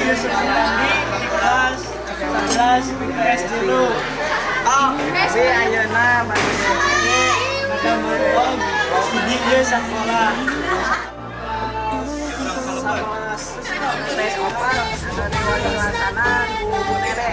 Yusuf Sirandi di kelas 11 IPS dulu. Abi ayeuna bade Ada mantap di dia sekolah. tes opat ada di Wadah sana Bu Nere.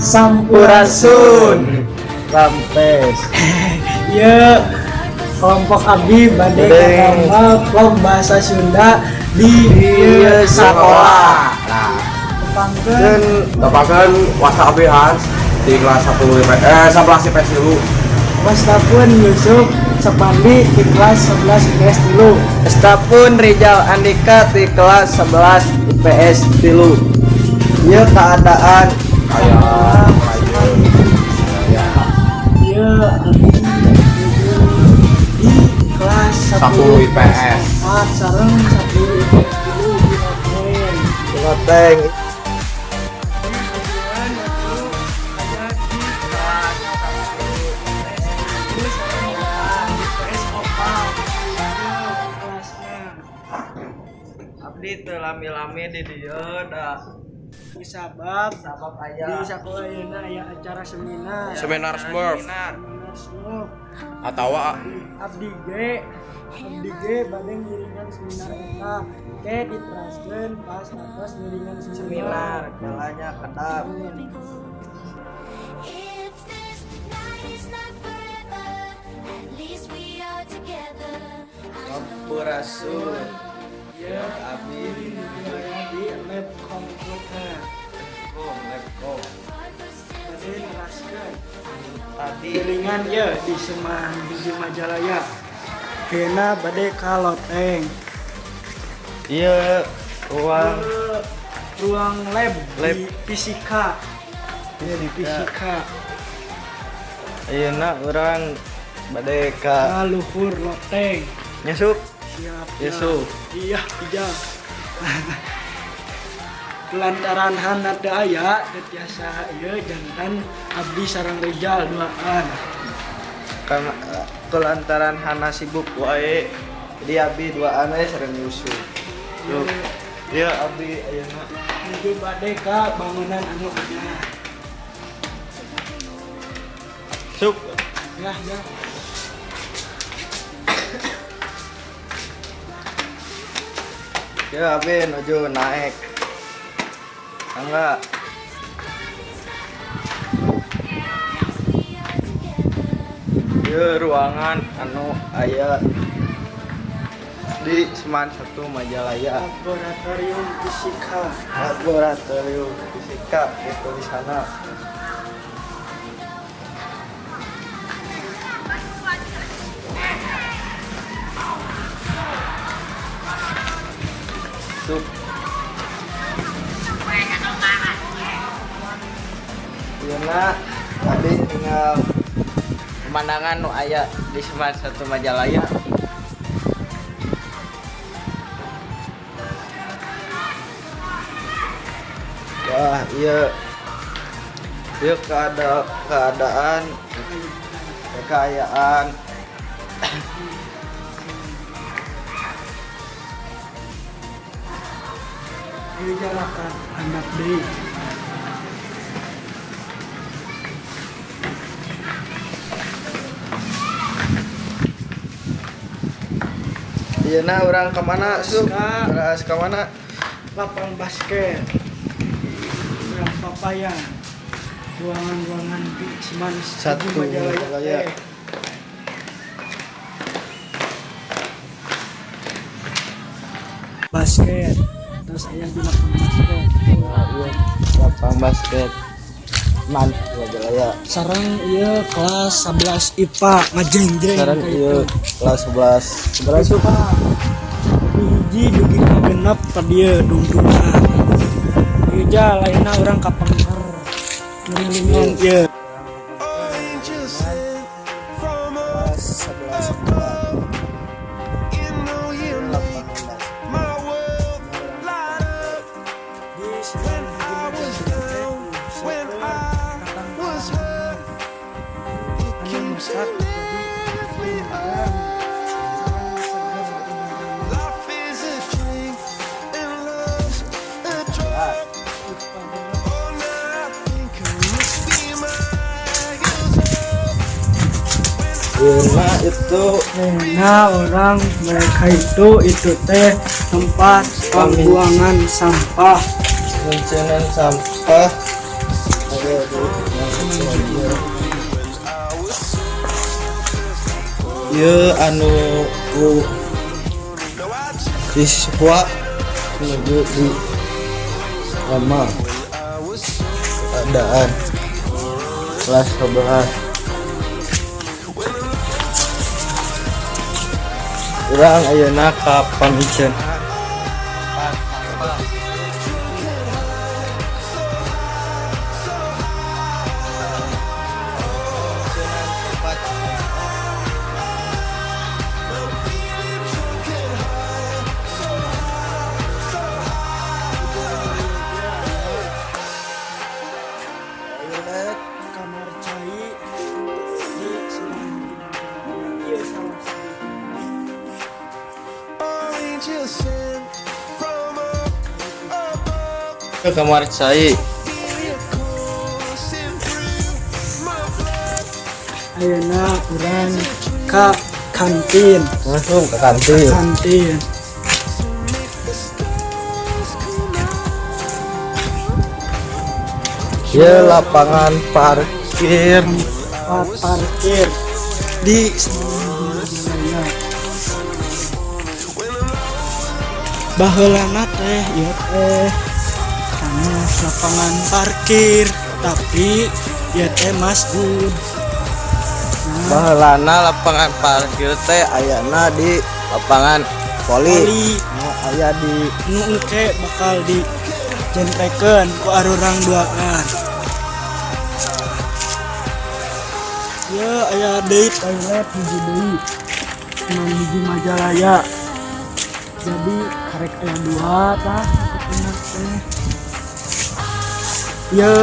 Sampurasun Rampes. ya kelompok abdi bade ngamal kelompok bahasa Sunda di ieu sakola. Nah, Pangkeun tepakeun wasta abihan di kelas 10 11 IPS dulu. wastapun Yusuf Sapandi di kelas 11 IPS dulu. Estapun Rizal Andika di kelas 11 IPS dulu. Ieu keadaan Kayak Ya abdi di kelas 10 IPS. Sareng 10 IPS dulu di Noteng. Loteng. Abdi teu lami-lami di dieu da Sabab aya di sekolah ini aya acara seminar. Seminar Smurf Smurf. atau Abdi G bade ngiringan seminar eta ke diteraskeun pas atas ngiringan seminar jalannya kedap. Sampurasun. Ya Abdi di lab komputer Laptop. bade neraskeun Tadi ngiringan ya di Semang di Majalaya kena bade ka Loteng. iya uang Ruang lab Lab. di fisika. Ya di fisika. ayeuna urang bade ka Luhur Loteng. nyesuk Siap. Yusuf. Iya, iya. Kelantaran hana teu aya teu tiasa ieu jantan abdi sareng Rizal duaan. karena kelantaran hana sibuk wae jadi abdi duaan we sareng Yusuf. Yuk. Iya abdi ayeuna Nuju bade ka bangunan anu ada. Sup. Ya, ya. Ya abdi nuju naik. Enggak. Ieu ruangan anu aya di Seman 1 Majalaya. Laboratorium fisika. Laboratorium fisika itu di sana. Sup. Yeuna abdi tinggal pemandangan nu aya di Seman 1 Majalaya. Wah, iya keadaan kekayaan bicarakan anak deui. Iya nah orang kemana Sup? Ka. Teras kemana? Lapang basket. Yang papayan. Ruangan-ruangan di Seman Satu, Majalaya. Majalaya. Basket. Terus aya di lapang basket. Iya, lapang basket. Man, Majalaya. Sarang ieu kelas 11 IPA ngajeng-jeng. Sekarang kayak iya itu. kelas 11. Seberapa Sup? Hiji dugi genep ka dieu dungdungan. Ieu ja lainna urang kapengker. Ngelilingan ieu. Kelas 11 sekolah. Lapang basket. Di Seman Nah itu nah orang mereka itu teh tempat pembuangan sampah. mencenan sampah. Iya anu siswa menuju di lama keadaan kelas 11. Urang ayeuna ka pamicen. Kamar cai di Seman. Ieu salah satu. Ke kamar cai. Ayeuna urang ka kantin. Langsung ke kantin. Kantin. Ya lapangan parkir. Tempat parkir di Seman Majalaya. Baheulana teh ieu teh kana lapangan parkir tapi ieu teh masjid. Baheulana lapangan parkir teh ayana di lapangan poli. Nu aya di Nu engke bakal di jentrekeun ku arurang duaan. Ieu aya deui toilet hiji deui. Nang hiji Majalaya. Jadi karek aya dua tah bener teh. Ieu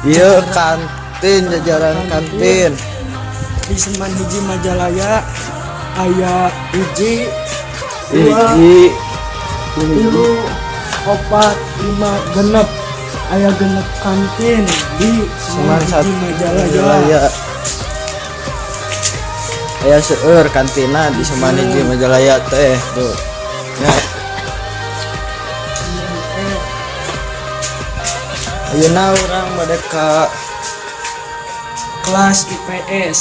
ieu kantin jajaran kantin. di Seman hiji Majalaya aya hiji dua Hiji tilu opat lima genep aya genep kantin di Seman Seman hiji Majalaya. Majalaya. Aya seueur kantina di Seman hiji Majalaya teh. Tuh. Ya. Ayeuna urang bade ka Kelas IPS.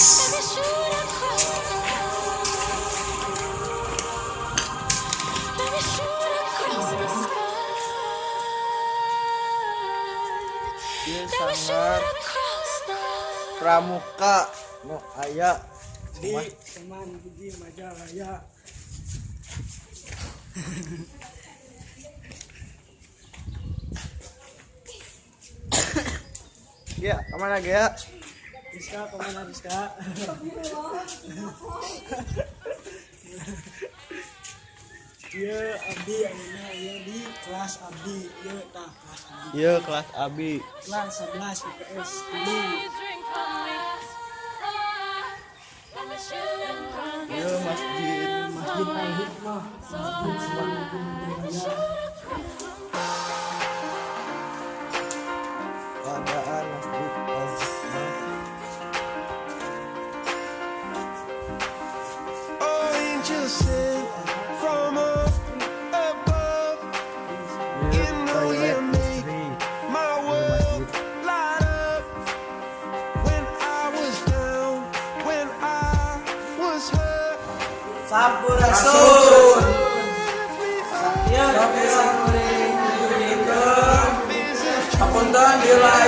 ieu sanggar pramuka nu aya Di Seman hiji Majalaya. ya kemana ya? Rizka kemana Rizka? Ieu abdi ayeuna ieu di kelas abdi ieu tah kelas abdi. Ieu kelas abi. Kelas 11 IPS dulu. Ieu masjid. Masjid Al Hikmah. Masjid Seman Majalaya. keadaan masjid Angels sing from up above. You know you make my world light up. When I was down, when I was hurt, Sampurasun. lift me up. Ya, Fears and Hapunten bila